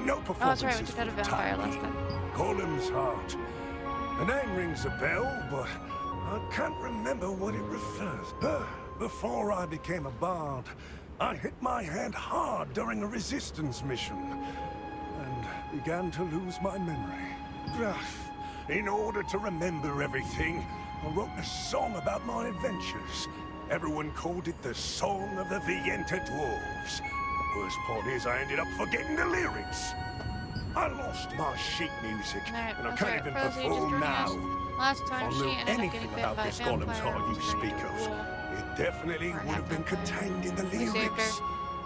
No Oh, that's right, we performances took out a for the vampire time last being. time. Golem's Heart. The name rings a bell, but I can't remember what it refers. Before I became a bard, I hit my head hard during a resistance mission, and began to lose my memory. In order to remember everything, I wrote a song about my adventures. Everyone called it the Song of the Venta Dwarves. Worst part is I ended up forgetting the lyrics. I lost my sheet music, Alright, and I that's can't right. even Rosie just perform joined now. us. Last time If I she knew ended up anything getting bitten about by a this Golem's vampire. Heart you speak of, it definitely Or would have been half-vampire. contained in the We saved lyrics. her.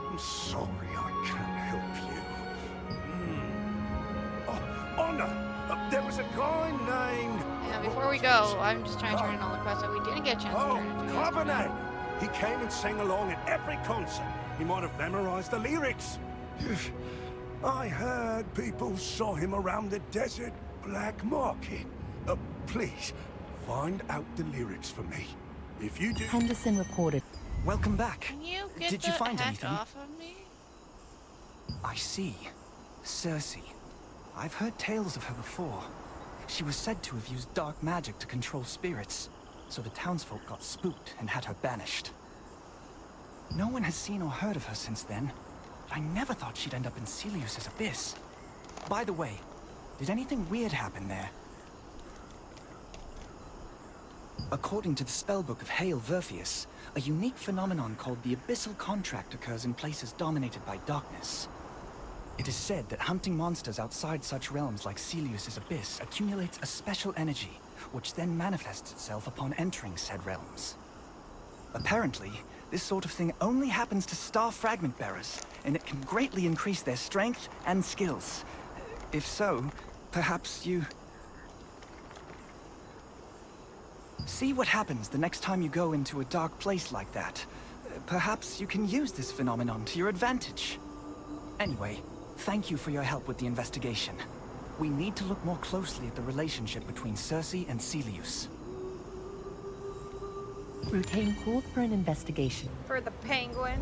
I'm sorry I can't help you. Oh, Honor! There was a guy named... Yeah, before we go, I'm just trying to turn in all the quests that we didn't get a chance to Oh, turn in. You guys don't know. Carbonate! He came and sang along at every concert. He might have memorized the lyrics. I heard people saw him around the desert black market. Please, find out the lyrics for me. If you do... Henderson reported. Welcome back. Can you get Did the you find heck anything? off of me? I see. Circe. I've heard tales of her before. She was said to have used dark magic to control spirits, so the townsfolk got spooked and had her banished. No one has seen or heard of her since then, but I never thought she'd end up in Celius's abyss. By the way, did anything weird happen there? According to the spellbook of Hail Verfius, a unique phenomenon called the Abyssal Contract occurs in places dominated by darkness. It is said that hunting monsters outside such realms like Celius's abyss accumulates a special energy, which then manifests itself upon entering said realms. Apparently, this sort of thing only happens to star fragment bearers, and it can greatly increase their strength and skills. If so, perhaps you... See what happens the next time you go into a dark place like that. Perhaps you can use this phenomenon to your advantage. Anyway, thank you for your help with the investigation. We need to look more closely at the relationship between Circe and Celius. Routine called for an investigation. For the penguin.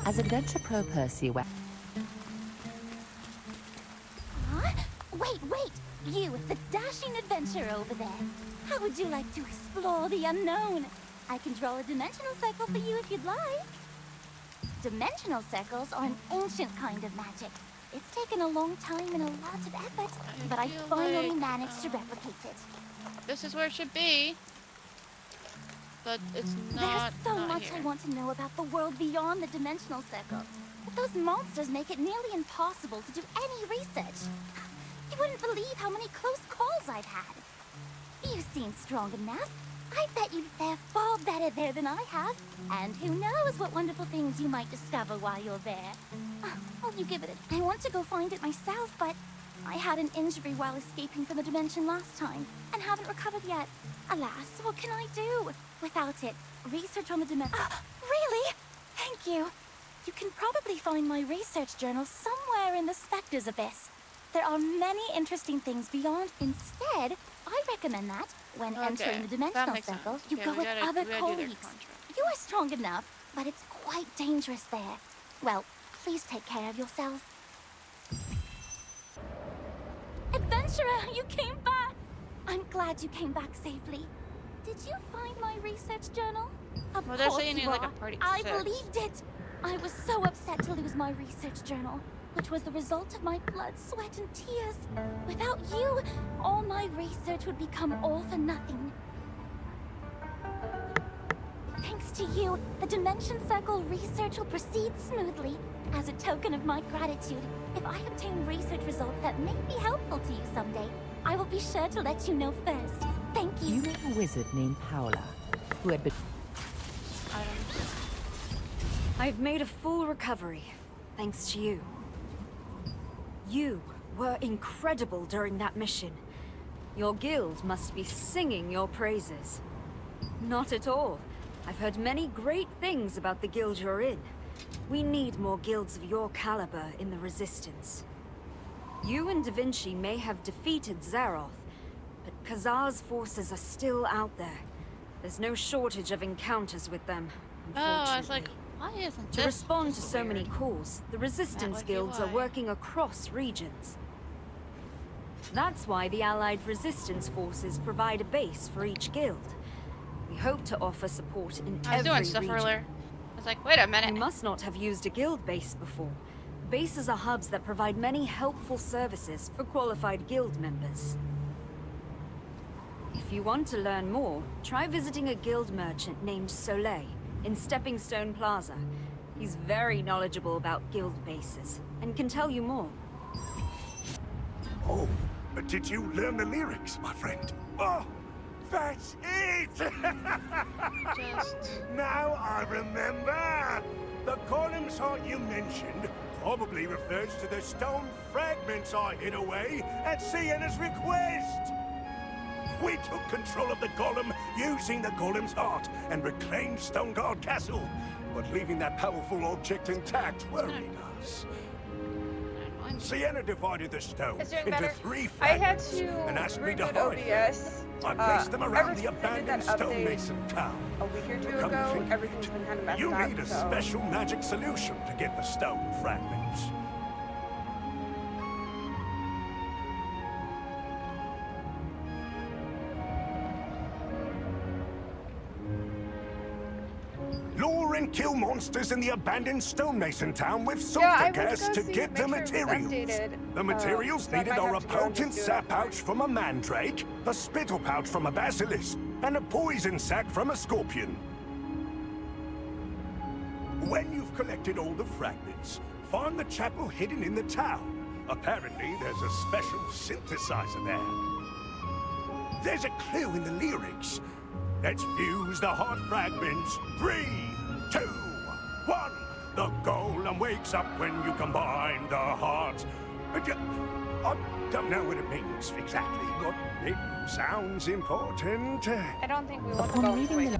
As Adventure Pro Percy went. Huh? Wait! You, the dashing adventurer over there. How would you like to explore the unknown? I can draw a dimensional circle for you if you'd like. Dimensional circles are an ancient kind of magic. It's taken a long time and a lot of effort, but I feel finally like, managed to replicate it. This is where it should be. But it's not. There's so not much here. I want to know about the world beyond the dimensional circle. But those monsters make it nearly impossible to do any research. You wouldn't believe how many close calls I've had. You seem strong enough. I bet you'd fare far better there than I have. And who knows what wonderful things you might discover while you're there. Oh, you give it a... I want to go find it myself, but I had an injury while escaping from the dimension last time, and haven't recovered yet. Alas, what can I do? Without it, research on the dimension... really? Thank you. You can probably find my research journal somewhere in the Spectre's Abyss. There are many interesting things beyond. Instead, I recommend that, when entering the dimensional circle, you go with other colleagues. You are strong enough, but it's quite dangerous there. Well, please take care of yourself. Adventurer, you came back! I'm glad you came back safely. Did you find my research journal? Of Well, they're course saying you you're like a are. party I six. believed it! I was so upset to lose my research journal, which was the result of my blood, sweat, and tears. Without you, all my research would become all for nothing. Thanks to you, the Dimension Circle research will proceed smoothly. As a token of my gratitude, if I obtain research results that may be helpful to you someday, I will be sure to let you know first. Thank you. You met a wizard named Paola, who had been... I've made a full recovery, thanks to you. You were incredible during that mission. Your guild must be singing your praises. Not at all. I've heard many great things about the guild you're in. We need more guilds of your caliber in the Resistance. You and Da Vinci may have defeated Zaroth, but Khazar's forces are still out there. There's no shortage of encounters with them, Oh, I was unfortunately. like, why isn't this? To respond to just so many weird? calls, the Resistance would be guilds are why. working across regions. That's why the Allied Resistance forces provide a base for each guild. We hope to offer support in I was every doing stuff region. earlier. I was like, wait a minute. You must not have used a guild base before. Bases are hubs that provide many helpful services for qualified guild members. If you want to learn more, try visiting a guild merchant named Soleil in Stepping Stone Plaza. He's very knowledgeable about guild bases and can tell you more. Oh, but did you learn the lyrics, my friend? Oh, that's it! Just Now I remember! The columns heart you mentioned probably refers to the stone fragments I hid away at Sienna's request! We took control of the golem using the golem's heart and reclaimed Stoneguard Castle, but leaving that powerful object intact worried us. Sienna divided the stone It's doing into better. 3 I had fragments to and asked me to reboot hide them. OBS. I placed them around ever the since they did abandoned that update stonemason town. a week or two Come to ago, think of everything's it, been kind of messed you up, need a so... special magic solution to get the stone fragments. Lure and kill monsters in the abandoned stonemason town with Yeah, I sulfur went gas go to see- get make the sure it was materials. updated, The materials so I needed might are a have to go and potent just do it sap online. pouch from a mandrake, a spittle pouch from a basilisk, and a poison sac from a scorpion. When you've collected all the fragments, find the chapel hidden in the town. Apparently, there's a special synthesizer there. There's a clue in the lyrics. Let's fuse the heart fragments. 3, 2, 1. The golem wakes up when you combine the hearts. I don't know what it means exactly, but it sounds important. I don't think we want to Upon go reading wait. the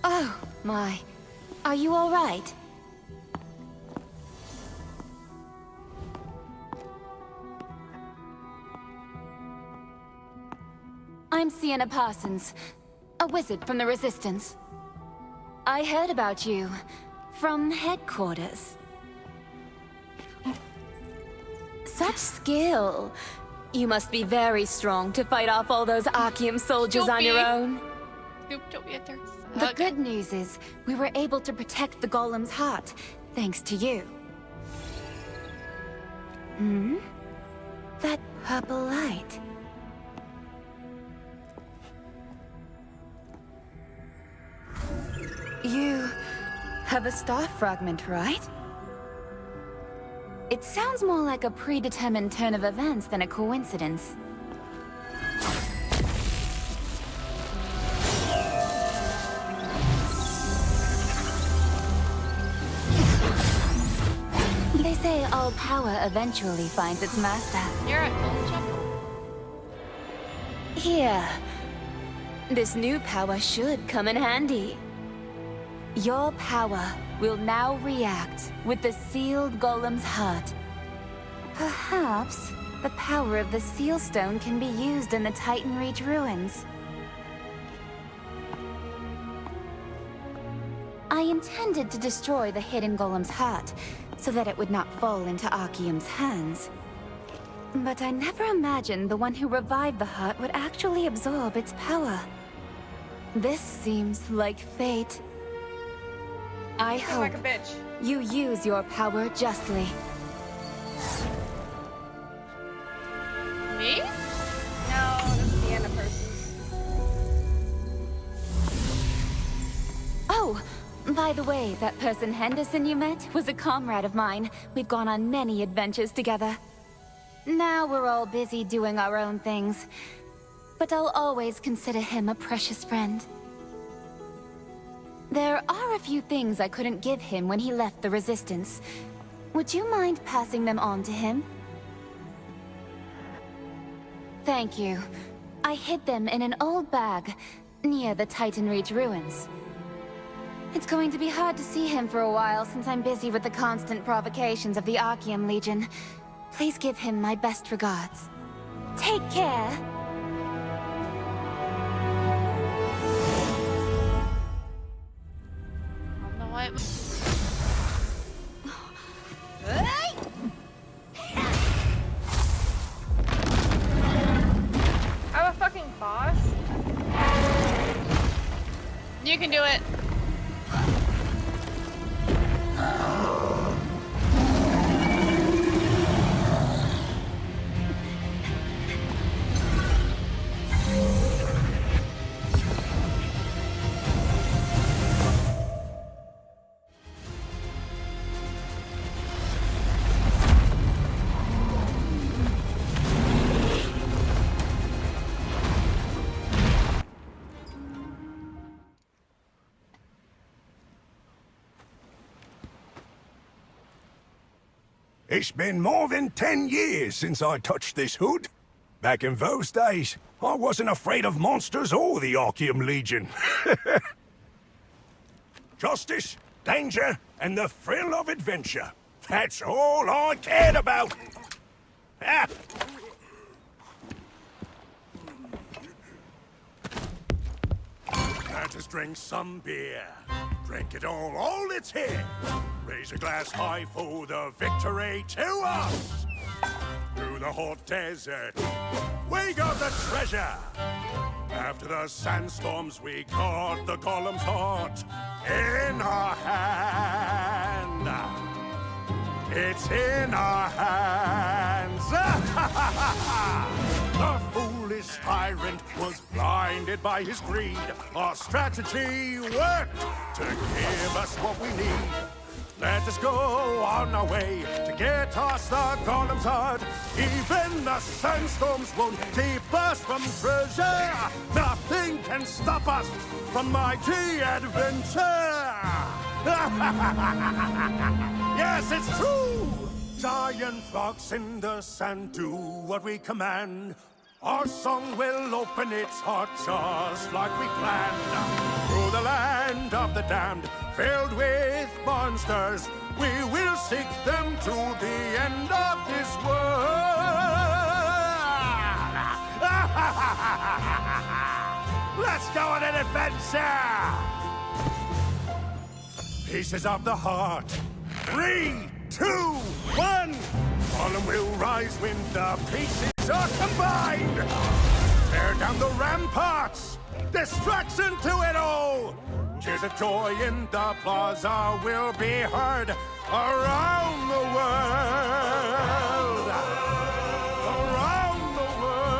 Oh, my. Are you all right? I'm Sienna Parsons, a wizard from the Resistance. I heard about you from headquarters. Such skill. You must be very strong to fight off all those Archeum soldiers on your Dopey. own. Nope, don't be a third. The good news is, we were able to protect the golem's heart, thanks to you. Hmm? That purple light. have a star fragment, right? It sounds more like a predetermined turn of events than a coincidence. They say all power eventually finds its master. You're at home, Chuck? Here. This new power should come in handy. Your power will now react with the sealed golem's heart. Perhaps the power of the seal stone can be used in the Titan Reach ruins. I intended to destroy the hidden golem's heart, so that it would not fall into Archeum's hands. But I never imagined the one who revived the heart would actually absorb its power. This seems like fate. I hope like a bitch. you use your power justly. Me? No, that's the end of person. Oh, by the way, that person Henderson you met was a comrade of mine. We've gone on many adventures together. Now we're all busy doing our own things, but I'll always consider him a precious friend. There are a few things I couldn't give him when he left the Resistance. Would you mind passing them on to him? Thank you. I hid them in an old bag near the Titan Reach ruins. It's going to be hard to see him for a while since I'm busy with the constant provocations of the Archeum Legion. Please give him my best regards. Take care. I don't know why it... I have a fucking boss. You can do it. It's been more than 10 years since I touched this hood. Back in those days, I wasn't afraid of monsters or the Archeum Legion. Justice, danger, and the thrill of adventure. That's all I cared about. Ah. Let us drink some beer. Drink it all it's here. Raise a glass high for the victory to us. Through the hot desert, we got the treasure. After the sandstorms, we got the golem's heart in our hand. It's in our hands. The foolish tyrant was blinded by his greed. Our strategy worked to give us what we need. Let us go on our way to get us the golem's heart. Even the sandstorms won't keep us from treasure. Nothing can stop us from mighty adventure. Yes, it's true. Giant rocks in the sand do what we command. Our song will open its heart just like we planned. Through the land of the damned, filled with monsters, we will seek them to the end of this world. Let's go on an adventure! Pieces of the heart. 3, 2, 1! Golem will rise when the pieces are combined! Tear down the ramparts! Destruction to it all! Cheers of joy in the plaza will be heard around the world! Around the world!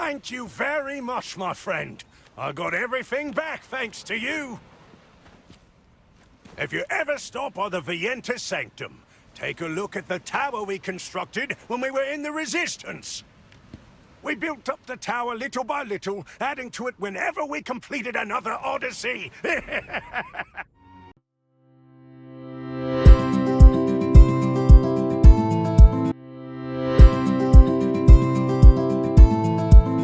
Thank you very much, my friend. I got everything back thanks to you. If you ever stop by the Venta Sanctum, take a look at the tower we constructed when we were in the Resistance. We built up the tower little by little, adding to it whenever we completed another odyssey.